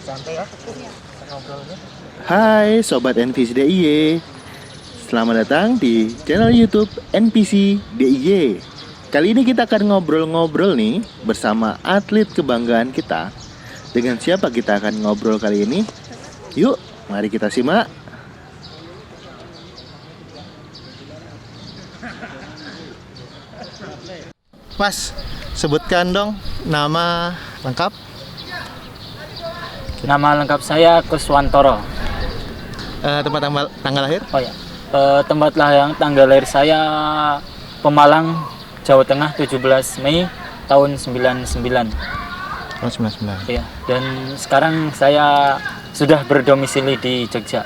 Santai ya. Ngobrolnya. Hai Sobat NPC DIY, selamat datang di channel YouTube NPC DIY. Kali ini kita akan ngobrol-ngobrol nih bersama atlet kebanggaan kita. Dengan siapa kita akan ngobrol kali ini? Yuk, mari kita simak. Mas, sebutkan dong nama lengkap. Nama lengkap saya Kuswantoro. Tempat tanggal lahir? Oh ya, tempat tanggal lahir saya Pemalang, Jawa Tengah, 17 Mei tahun 99. Oh, 99. Iya, dan sekarang saya sudah berdomisili di Jogja.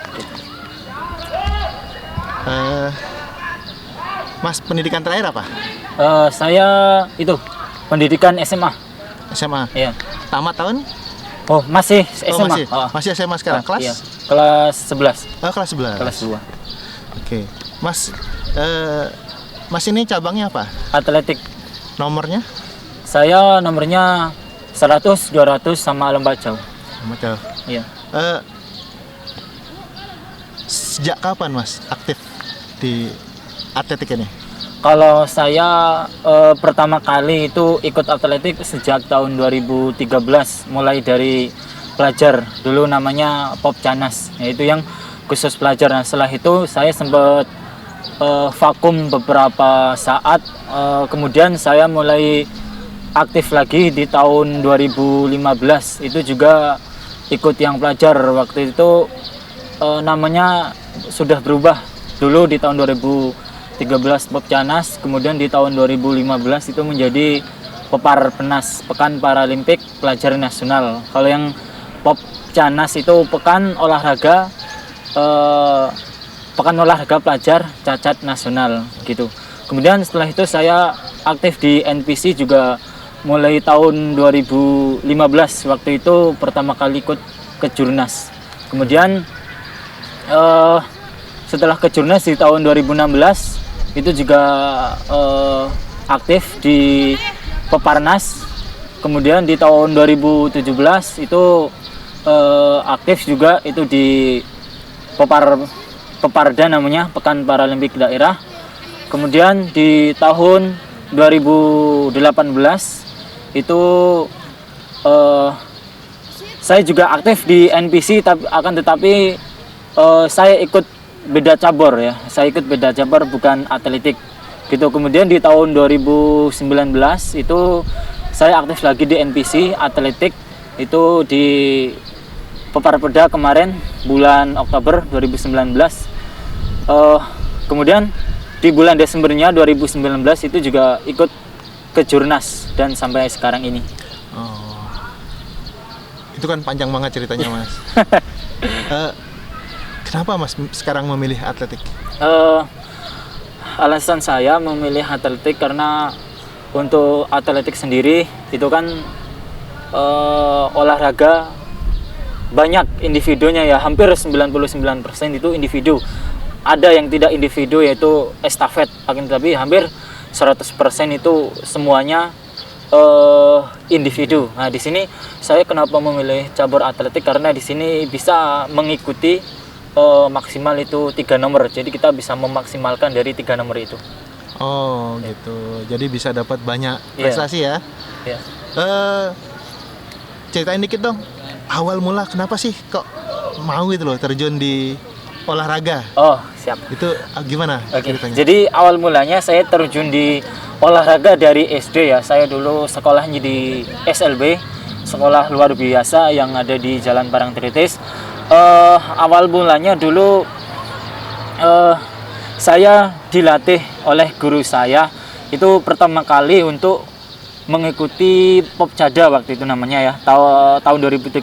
Mas, pendidikan terakhir apa? Saya itu pendidikan SMA. SMA. Iya. Tamat tahun? Oh, masih SMA. Masih SMA sekarang. Kelas? Iya. Kelas 11. Oh, kelas 11. Kelas 2. Oke. Mas, Mas ini cabangnya apa? Atletik. Nomornya? Saya nomornya 100, 200 sama lomba jauh. Lomba jauh. Iya. Sejak kapan Mas aktif di atletik ini? Kalau saya pertama kali itu ikut atletik sejak tahun 2013, mulai dari pelajar, dulu namanya Popcanas, yaitu yang khusus pelajar. Nah, setelah itu saya sempat vakum beberapa saat, kemudian saya mulai aktif lagi di tahun 2015, itu juga ikut yang pelajar. Waktu itu namanya sudah berubah, dulu di tahun 2013 Popcanas, kemudian di tahun 2015 itu menjadi Peparpenas, Pekan Paralimpik Pelajar Nasional. Kalau yang Popcanas itu Pekan Olahraga Pelajar Cacat Nasional gitu. Kemudian setelah itu saya aktif di NPC juga mulai tahun 2015. Waktu itu pertama kali ikut ke Jurnas. Kemudian setelah ke Jurnas di tahun 2016 itu juga aktif di Peparnas. Kemudian di tahun 2017 itu aktif juga itu di Peparda namanya, Pekan Paralimpik Daerah. Kemudian di tahun 2018 itu saya juga aktif di NPC, tetapi saya ikut beda cabur ya. Saya ikut beda cabur, bukan atletik gitu. Kemudian di tahun 2019 itu saya aktif lagi di NPC atletik, itu di Peparpeda kemarin bulan Oktober 2019. Kemudian di bulan Desembernya 2019 itu juga ikut ke Jurnas dan sampai sekarang ini. Oh. Itu kan panjang banget ceritanya, Mas. Kenapa Mas sekarang memilih atletik? Alasan saya memilih atletik karena untuk atletik sendiri itu kan olahraga banyak individunya ya, hampir 99% itu individu. Ada yang tidak individu yaitu estafet, tapi hampir 100% itu semuanya individu. Nah, di sini saya kenapa memilih cabur atletik karena di sini bisa mengikuti maksimal itu 3 nomor, jadi kita bisa memaksimalkan dari 3 nomor itu. Oh gitu, jadi bisa dapat banyak prestasi ya. Yeah. Ceritain dikit dong, awal mula kenapa sih kok mau itu loh terjun di olahraga? Oh siap. Itu gimana ceritanya? Jadi awal mulanya saya terjun di olahraga dari SD ya. Saya dulu sekolahnya di SLB, sekolah luar biasa yang ada di Jalan Parangtritis. Awal mulanya dulu saya dilatih oleh guru saya itu pertama kali untuk mengikuti Popcada, waktu itu namanya ya, tahun 2013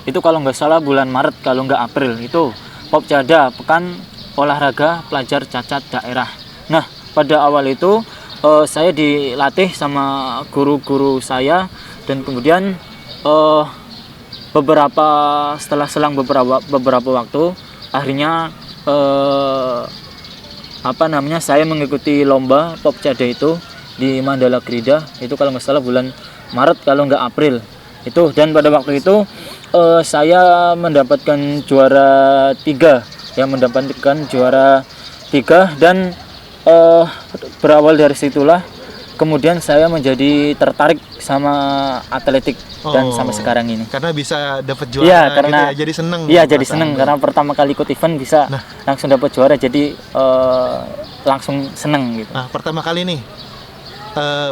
itu kalau nggak salah bulan Maret kalau nggak April, itu Popcada, Pekan Olahraga Pelajar Cacat Daerah. Nah, pada awal itu saya dilatih sama guru-guru saya, dan kemudian setelah selang beberapa waktu akhirnya saya mengikuti lomba Popcada itu di Mandala Krida itu kalau nggak salah bulan Maret kalau nggak April itu. Dan pada waktu itu saya mendapatkan juara 3 ya, mendapatkan juara 3 dan berawal dari situlah kemudian saya menjadi tertarik sama atletik dan sampai sekarang ini. Karena bisa dapat juara Iya, karena gitu ya, jadi seneng. Iya, jadi seneng karena pertama kali ikut event bisa langsung dapat juara, jadi langsung seneng gitu. Nah, pertama kali nih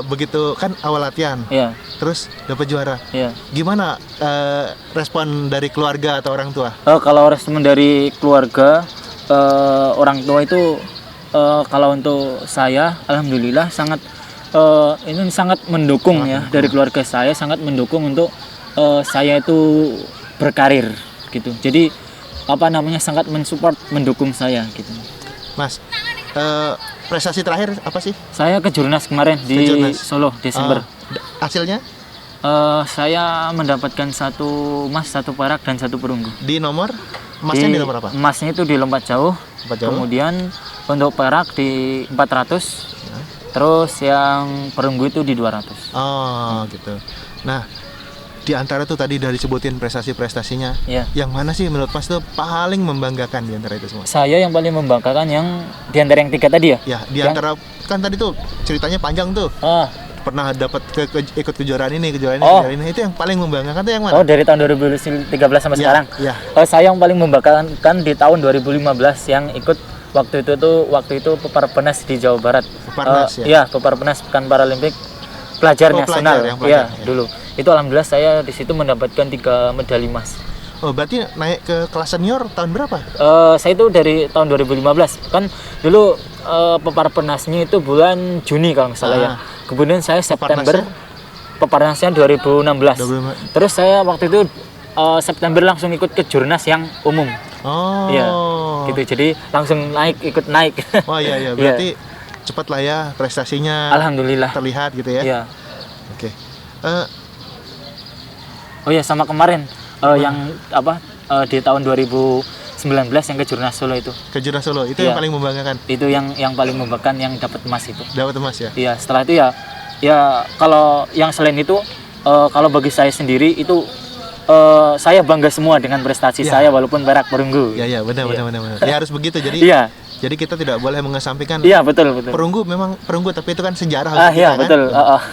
begitu kan awal latihan. Iya. Terus dapat juara. Iya. Gimana respon dari keluarga atau orang tua? Kalau respon dari keluarga orang tua itu kalau untuk saya alhamdulillah sangat ini sangat mendukung ya, dari keluarga saya sangat mendukung untuk saya itu berkarir gitu. Jadi apa namanya sangat mensupport, mendukung saya gitu. Mas, prestasi terakhir apa sih? Saya ke Jurnas kemarin di Solo Desember. Hasilnya? Saya mendapatkan 1 emas, 1 perak dan 1 perunggu. Di nomor? Emasnya di nomor apa? Emasnya itu di lompat jauh. Kemudian untuk perak di 400. Terus yang perunggu itu di 200. Oh, gitu. Nah, di antara tuh tadi dari sebutin prestasi-prestasinya, yang mana sih menurut Mas tuh paling membanggakan di antara itu semua? Saya yang paling membanggakan yang di antara yang 3 tadi ya? Ya, di antara kan tadi tuh ceritanya panjang tuh. Pernah dapat ikut kejuaraan ini, kejuaraan ini, itu yang paling membanggakan tuh yang mana? Dari tahun 2013 sampai sekarang. Saya yang paling membanggakan di tahun 2015 yang ikut waktu itu Peparpenas di Jawa Barat. Peparnas Peparpenas Pekan Paralimpik Pelajar Nasional. Iya, dulu. Itu alhamdulillah saya di situ mendapatkan 3 medali emas. Oh, berarti naik ke kelas senior tahun berapa? Saya itu dari tahun 2015. Kan dulu Peparpenasnya itu bulan Juni kalau nggak salah ya. Kemudian saya September Peparnasnya 2016. Terus saya waktu itu September langsung ikut ke Jurnas yang umum. Iya, gitu. Jadi langsung ikut naik. Oh iya, berarti cepat lah ya prestasinya. Alhamdulillah. Terlihat gitu ya. Iya. Oke. Oh ya, sama kemarin yang di tahun 2019 yang ke Jurnas Solo itu. Ke Jurnas Solo itu yang paling membanggakan. Itu yang paling membanggakan yang dapat emas itu. Dapat emas ya. Iya, setelah itu ya kalau yang selain itu kalau bagi saya sendiri itu saya bangga semua dengan prestasi saya walaupun perak perunggu. Iya, benar. Ya harus begitu. Jadi jadi kita tidak boleh mengesampingkan. Iya, betul. Perunggu memang perunggu, tapi itu kan sejarah. Iya, betul. Kan?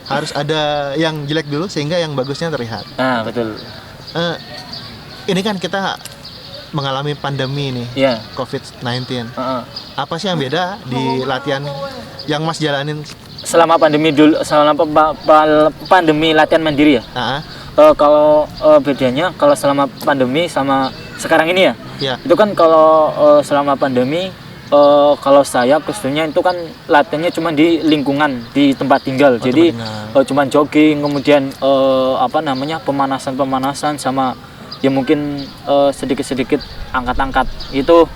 Harus ada yang jelek dulu sehingga yang bagusnya terlihat. Betul. Ini kan kita mengalami pandemi nih, COVID-19. Apa sih yang beda di latihan yang Mas jalanin selama pandemi dulu, selama pandemi latihan mandiri ya? Kalau bedanya kalau selama pandemi sama sekarang ini ya, itu kan kalau selama pandemi kalau saya khususnya itu kan latihannya cuma di lingkungan, di tempat tinggal. Jadi cuma jogging, kemudian pemanasan sama ya mungkin sedikit-sedikit angkat-angkat itu.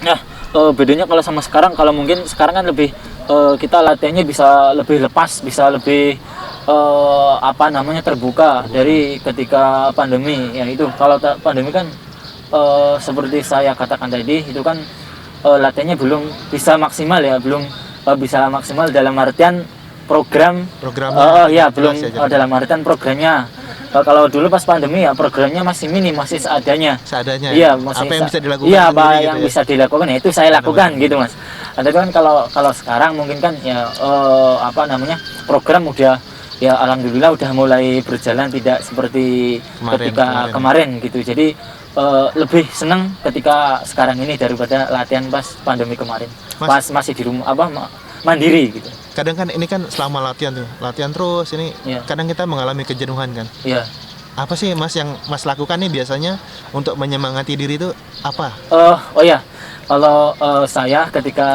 Nah, bedanya kalau sama sekarang, kalau mungkin sekarang kan lebih kita latihannya bisa lebih lepas, bisa lebih terbuka dari ketika pandemi ya. Itu kalau pandemi kan seperti saya katakan tadi, itu kan latihannya belum bisa maksimal ya, belum bisa maksimal dalam artian programnya belum dalam artian programnya. Kalau dulu pas pandemi ya programnya masih minim, masih seadanya. Iya, masih apa yang bisa dilakukan? Iya, apa yang bisa dilakukan ya itu saya lakukan gitu, Mas. Ada kan kalau sekarang mungkin kan ya program udah ya alhamdulillah udah mulai berjalan, tidak seperti kemarin gitu. Jadi lebih senang ketika sekarang ini daripada latihan pas pandemi kemarin. Mas, pas masih di rumah mandiri gitu. Kadang kan ini kan selama latihan terus ini kadang kita mengalami kejenuhan kan. Iya. Apa sih Mas yang Mas lakukan nih biasanya untuk menyemangati diri itu apa? Kalau saya ketika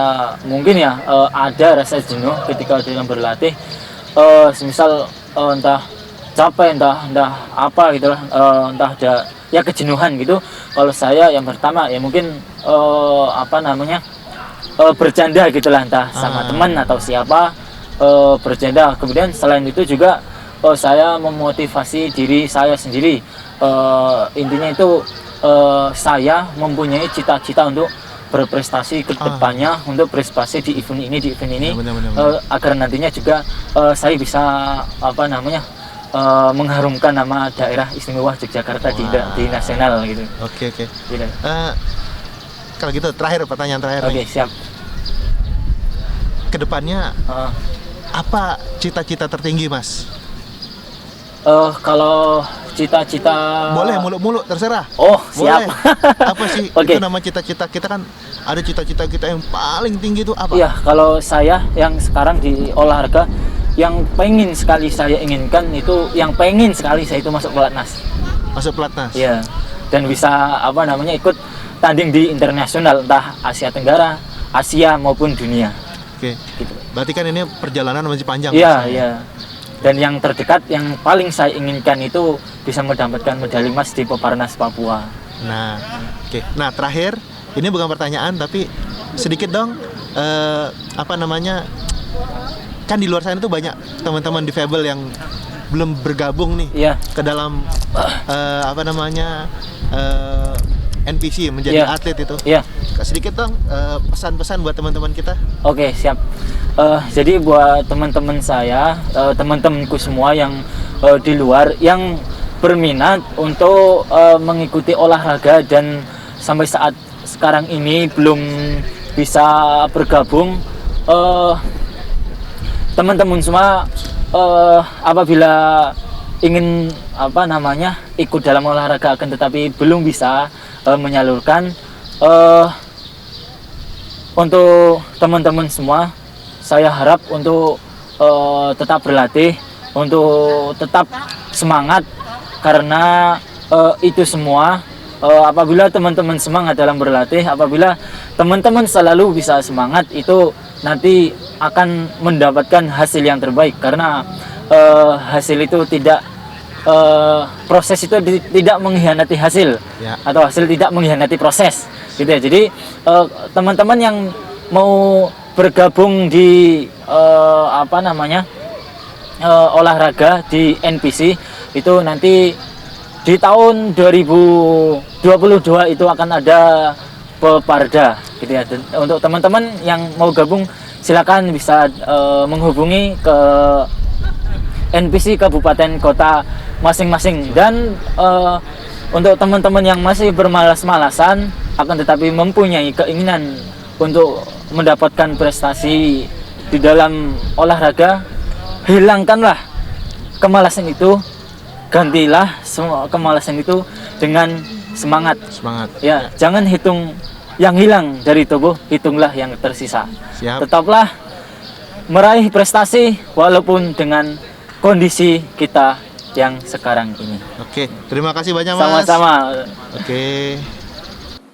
mungkin ya ada rasa jenuh ketika dalam berlatih, semisal entah capek, entah apa gitu lah, entah ada ya kejenuhan gitu. Kalau saya yang pertama ya mungkin bercanda gitulah, entah sama teman atau siapa, bercanda. Kemudian selain itu juga saya memotivasi diri saya sendiri. Intinya itu saya mempunyai cita-cita untuk berprestasi ke depannya untuk berprestasi di event ini Ya, benar. agar nantinya juga saya bisa mengharumkan nama daerah istimewa Yogyakarta di nasional gitu. Oke. Gitu. Kalau gitu pertanyaan terakhir Oke, nih. siap. Kedepannya apa cita-cita tertinggi, Mas? Kalau cita-cita Boleh mulu-mulu, terserah. Oh, siap. Boleh. Apa sih Oke. itu nama cita-cita kita kan? Ada cita-cita kita yang paling tinggi itu apa? Iya, kalau saya yang sekarang di olahraga yang pengen sekali saya inginkan itu masuk pelatnas. Masuk pelatnas. Iya. Dan bisa ikut tanding di internasional entah Asia Tenggara, Asia maupun dunia. Oke. Gitu. Berarti kan ini perjalanan masih panjang. Iya, Mas? iya. Dan yang terdekat yang paling saya inginkan itu bisa mendapatkan medali emas di Peparnas Papua. Nah, oke. Nah, terakhir, ini bukan pertanyaan tapi sedikit dong kan di luar sana tuh banyak teman-teman difabel yang belum bergabung nih Iya. ke dalam NPC menjadi Iya. atlet itu. Iya. Sedikit dong pesan-pesan buat teman-teman kita. Oke, siap. Jadi buat teman-teman saya, teman-temanku semua yang di luar yang berminat untuk mengikuti olahraga dan sampai saat sekarang ini belum bisa bergabung, teman-teman semua apabila ingin ikut dalam olahraga akan tetapi belum bisa menyalurkan, untuk teman-teman semua saya harap untuk tetap berlatih, untuk tetap semangat karena itu semua apabila teman-teman semangat dalam berlatih, apabila teman-teman selalu bisa semangat, itu nanti akan mendapatkan hasil yang terbaik karena hasil itu tidak proses itu tidak mengkhianati hasil Ya. atau hasil tidak mengkhianati proses gitu ya. Jadi teman-teman yang mau bergabung di olahraga di NPC itu nanti di tahun 2022 itu akan ada Peparda gitu ya. Dan untuk teman-teman yang mau gabung silakan bisa menghubungi ke NPC kabupaten kota masing-masing. Dan untuk teman-teman yang masih bermalas-malasan akan tetapi mempunyai keinginan untuk mendapatkan prestasi di dalam olahraga, hilangkanlah kemalasan itu, gantilah semua kemalasan itu dengan semangat. Ya, jangan hitung yang hilang dari tubuh, hitunglah yang tersisa. Siap. Tetaplah meraih prestasi walaupun dengan kondisi kita yang sekarang ini. Oke, terima kasih banyak, Mas. Sama-sama. Oke.